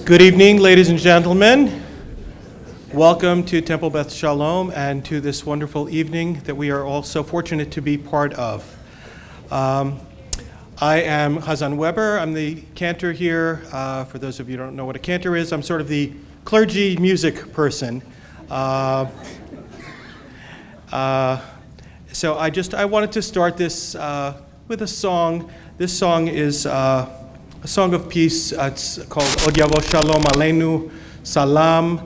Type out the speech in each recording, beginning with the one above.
Good evening, ladies and gentlemen. Welcome to Temple Beth Shalom and to this wonderful evening that we are all so fortunate to be part of. I am Chazan Weber. I'm the cantor here. For those of you who don't know what a cantor is, I'm sort of the clergy music person. So I wanted to start this with a song. This song is a song of peace. It's called Od Yavo Shalom Aleinu Salam.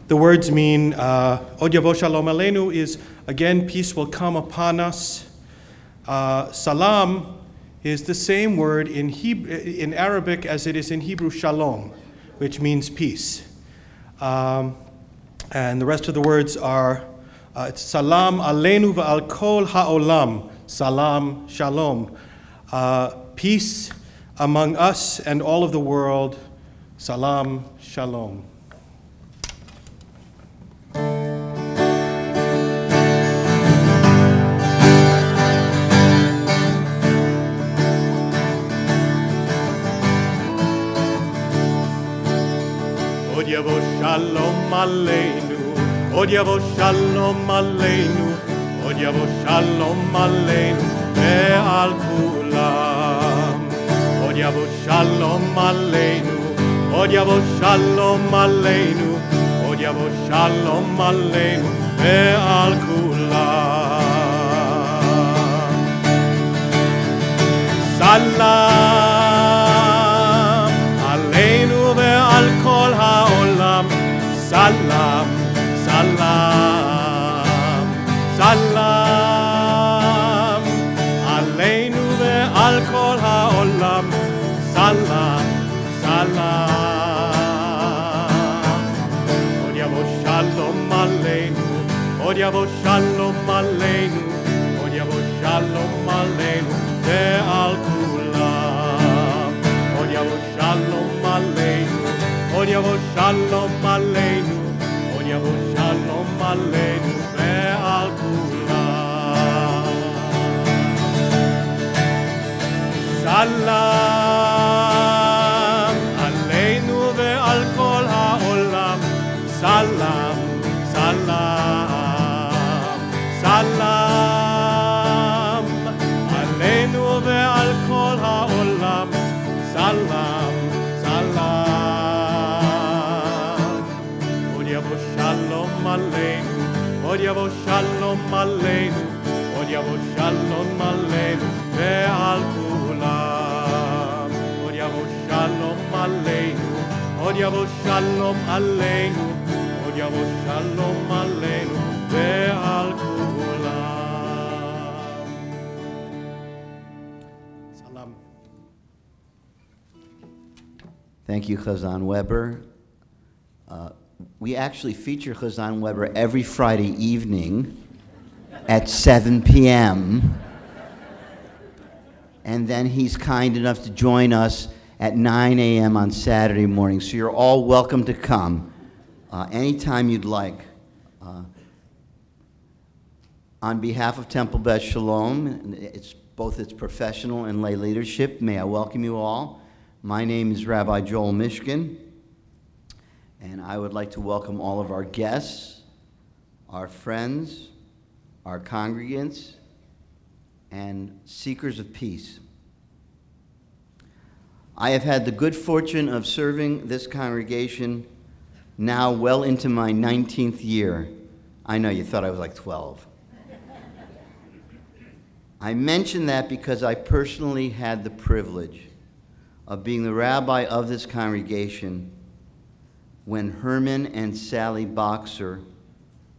The words mean Od Yavo Shalom Aleinu is, again, peace will come upon us. Salam is the same word in Arabic as it is in Hebrew shalom, which means peace. And the rest of the words are it's salam aleinu va'al kol ha'olam, salam shalom, peace among us and all of the world, salam shalom. Od Yavo Shalom Aleinu, Od Yavo Shalom Aleinu, Od Yavo Shalom Aleinu, ve'al kulam. Od Yavo Shalom Aleinu, Od Yavo Shalom Aleinu, Od Yavo Shalom Aleinu, ve'al kulam. Salam Aleinu ve'al kol ha'olam, salam, salam, salam Aleinu ve'al kol ha'olam, salam, salam. Od Yavo Shalom Aleinu, Od Yavo Shalom Aleinu, Od Yavo Shalom Aleinu, ve'al kulam. Od Yavo Shalom Aleinu, Od Yavo Shalom Aleinu, Od Yavo Shalom Aleinu, ve'al kulam. Salam Aleinu ve'al kol ha'olam, salam, salam, salam Aleinu ve'al kol ha'olam, salam, salam. Od Yavo Shalom Aleinu, Od Yavo Shalom Aleinu, Od Yavo Shalom Aleinu, ve'al kulam. Od Yavo Shalom Aleinu, Od Yavo Shalom Aleinu, Od Yavo Shalom Aleinu, ve'al kulam. Salam. Thank you, Chazan Weber. We actually feature Chazan Weber every Friday evening at 7 p.m. And then he's kind enough to join us at 9 a.m. on Saturday morning. So you're all welcome to come anytime you'd like. On behalf of Temple Beth Shalom, it's both its professional and lay leadership, may I welcome you all. My name is Rabbi Joel Mishkin, and I would like to welcome all of our guests, our friends, our congregants, and seekers of peace. I have had the good fortune of serving this congregation now well into my 19th year. I know you thought I was like 12. I mention that because I personally had the privilege of being the rabbi of this congregation when Herman and Sally Boxer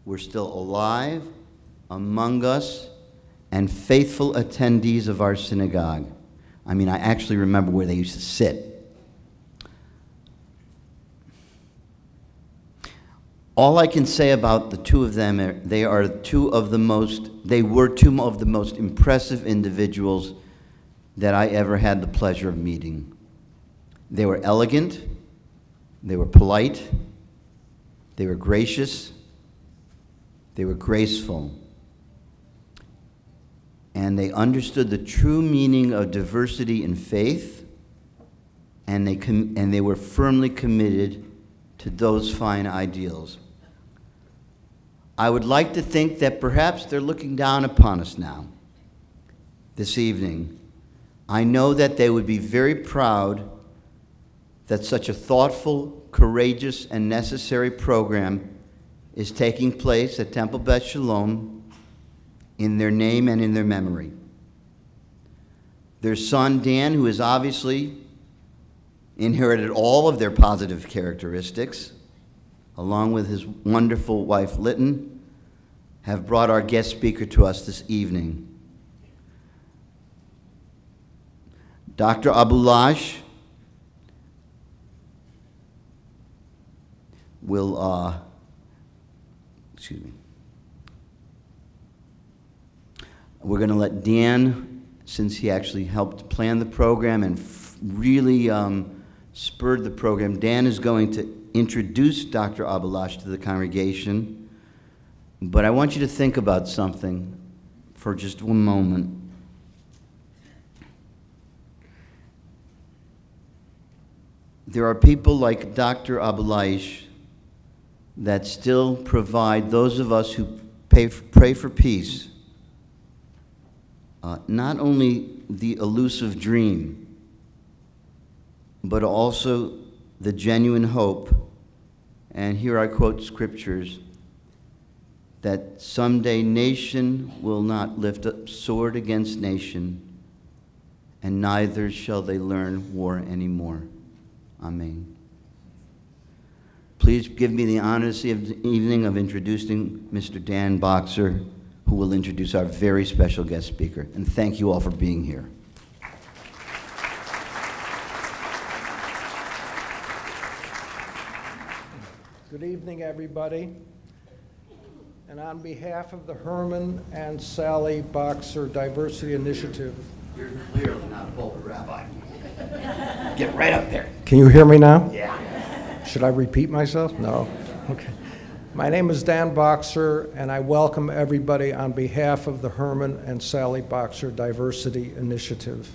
were still alive, among us, and faithful attendees of our synagogue. I mean, I actually remember where they used to sit. All I can say about the two of them, they were two of the most impressive individuals that I ever had the pleasure of meeting. They were elegant, they were polite, they were gracious, they were graceful, and they understood the true meaning of diversity in faith and they were firmly committed to those fine ideals. I would like to think that perhaps they're looking down upon us now, this evening. I know that they would be very proud that such a thoughtful, courageous, and necessary program is taking place at Temple Beth Shalom in their name and in their memory. Their son, Dan, who has obviously inherited all of their positive characteristics, along with his wonderful wife, Lytton, have brought our guest speaker to us this evening. Dr. Abulash will, we're going to let Dan, since he actually helped plan the program and really spurred the program, Dan is going to introduce Dr. Abulash to the congregation. But I want you to think about something for just one moment. There are people like Dr. Abulash that still provide those of us who pray for peace not only the elusive dream, but also the genuine hope. And here I quote scriptures, that someday nation will not lift up sword against nation, and neither shall they learn war anymore. Amen. Please give me the honor this evening of introducing Mr. Dan Boxer, who will introduce our very special guest speaker. And thank you all for being here. Good evening, everybody. And on behalf of the Herman and Sally Boxer Diversity Initiative. You're clearly not a pulpit rabbi. Get right up there. Can you hear me now? Yeah. Should I repeat myself? No. Okay. My name is Dan Boxer, and I welcome everybody on behalf of the Herman and Sally Boxer Diversity Initiative.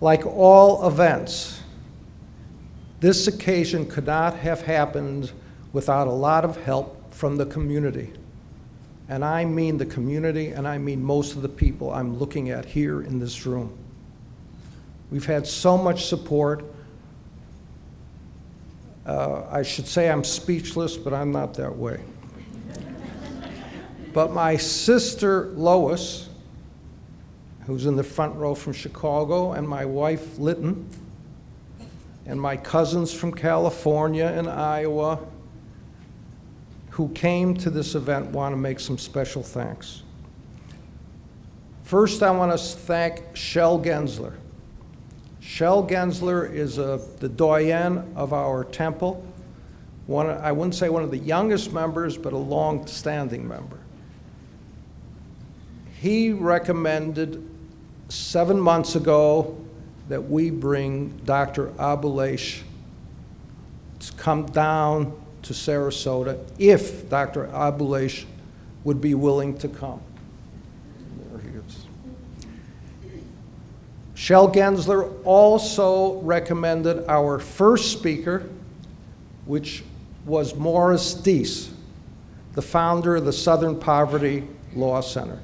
Like all events, this occasion could not have happened without a lot of help from the community. And I mean the community, and I mean most of the people I'm looking at here in this room. We've had so much support. I should say I'm speechless, but I'm not that way. But my sister Lois, who's in the front row from Chicago, and my wife Lytton, and my cousins from California and Iowa, who came to this event, want to make some special thanks. First, I want to thank Shell Gensler. Shell Gensler is the doyen of our temple. I wouldn't say one of the youngest members, but a long-standing member. He recommended 7 months ago that we bring Dr. Abulash to come down to Sarasota if Dr. Abulash would be willing to come. There he is. Shell Gensler also recommended our first speaker, which was Morris Deese, the founder of the Southern Poverty Law Center.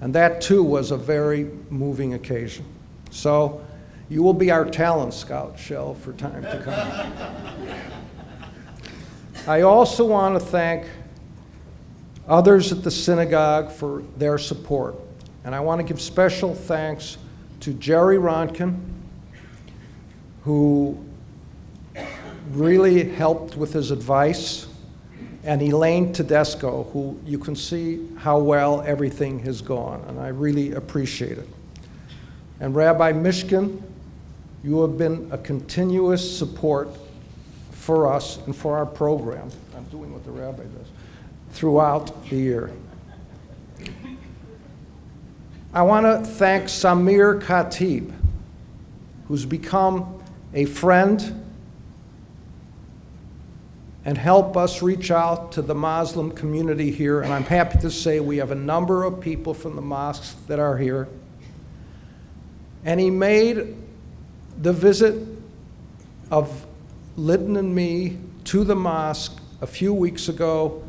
And that too was a very moving occasion. So you will be our talent scout, Shell, for time to come. I also want to thank others at the synagogue for their support. And I want to give special thanks to Jerry Ronkin, who really helped with his advice, and Elaine Tedesco, who you can see how well everything has gone, and I really appreciate it. And Rabbi Mishkin, you have been a continuous support for us and for our program. I'm doing what the rabbi does, throughout the year. I want to thank Samir Khatib, who's become a friend and help us reach out to the Muslim community here. And I'm happy to say we have a number of people from the mosques that are here. And he made the visit of Lytton and me to the mosque a few weeks ago,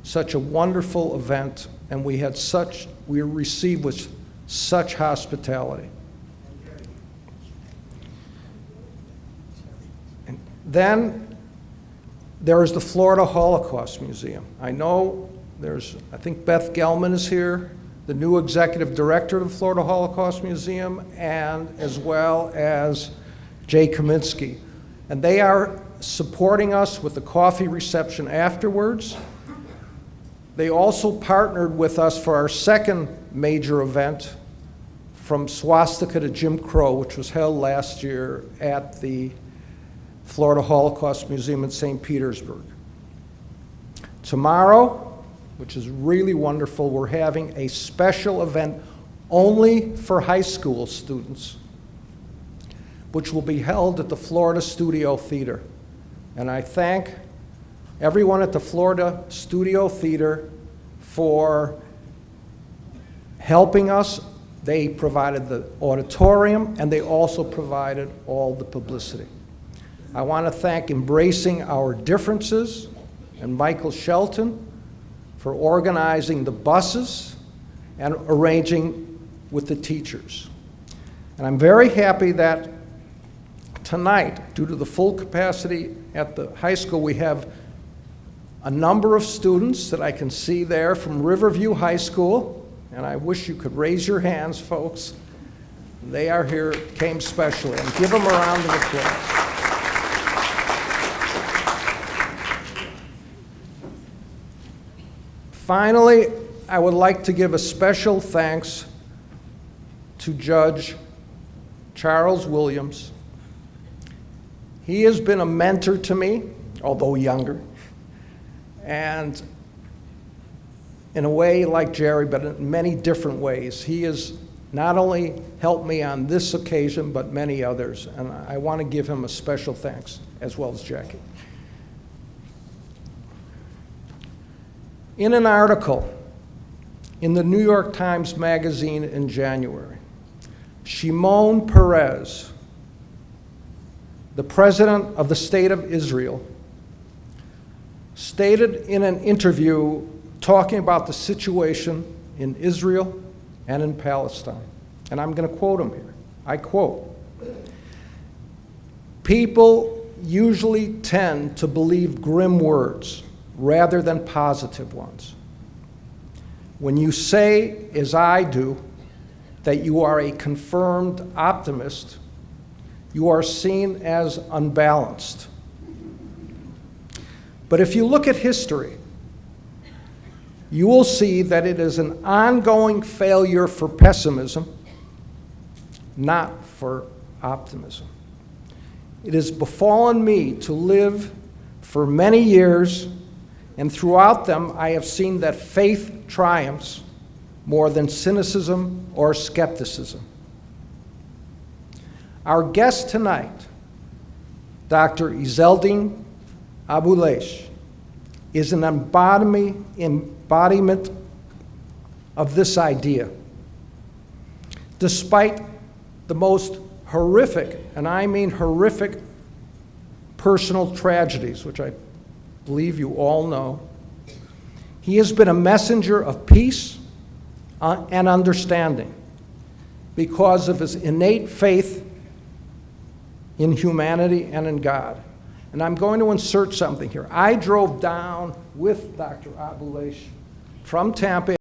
such a wonderful event, and we were received with such hospitality. And then there is the Florida Holocaust Museum. I think Beth Gelman is here, the new executive director of the Florida Holocaust Museum, and as well as Jay Kaminsky. And they are supporting us with the coffee reception afterwards. They also partnered with us for our second major event, From Swastika to Jim Crow, which was held last year at the Florida Holocaust Museum in St. Petersburg. Tomorrow, which is really wonderful, we're having a special event only for high school students, which will be held at the Florida Studio Theater. And I thank everyone at the Florida Studio Theater for helping us. They provided the auditorium, and they also provided all the publicity. I want to thank Embracing Our Differences and Michael Shelton for organizing the buses and arranging with the teachers. And I'm very happy that tonight, due to the full capacity at the high school, we have a number of students that I can see there from Riverview High School, and I wish you could raise your hands, folks. They are here, came specially, and give them a round of applause. Finally, I would like to give a special thanks to Judge Charles Williams. He has been a mentor to me, although younger, and in a way like Jerry, but in many different ways. He has not only helped me on this occasion, but many others, and I want to give him a special thanks, as well as Jackie. In an article in the New York Times Magazine in January, Shimon Peres, the president of the State of Israel, stated in an interview talking about the situation in Israel and in Palestine. And I'm going to quote him here. I quote, "People usually tend to believe grim words rather than positive ones. When you say, as I do, that you are a confirmed optimist, you are seen as unbalanced. But if you look at history, you will see that it is an ongoing failure for pessimism, not for optimism. It has befallen me to live for many years, and throughout them I have seen that faith triumphs more than cynicism or skepticism." Our guest tonight, Dr. Izzeldin Abuelaish, is an embodiment of this idea. Despite the most horrific, and I mean horrific, personal tragedies, which I believe you all know, he has been a messenger of peace and understanding because of his innate faith in humanity and in God. And I'm going to insert something here. I drove down with Dr. Abuelaish from Tampa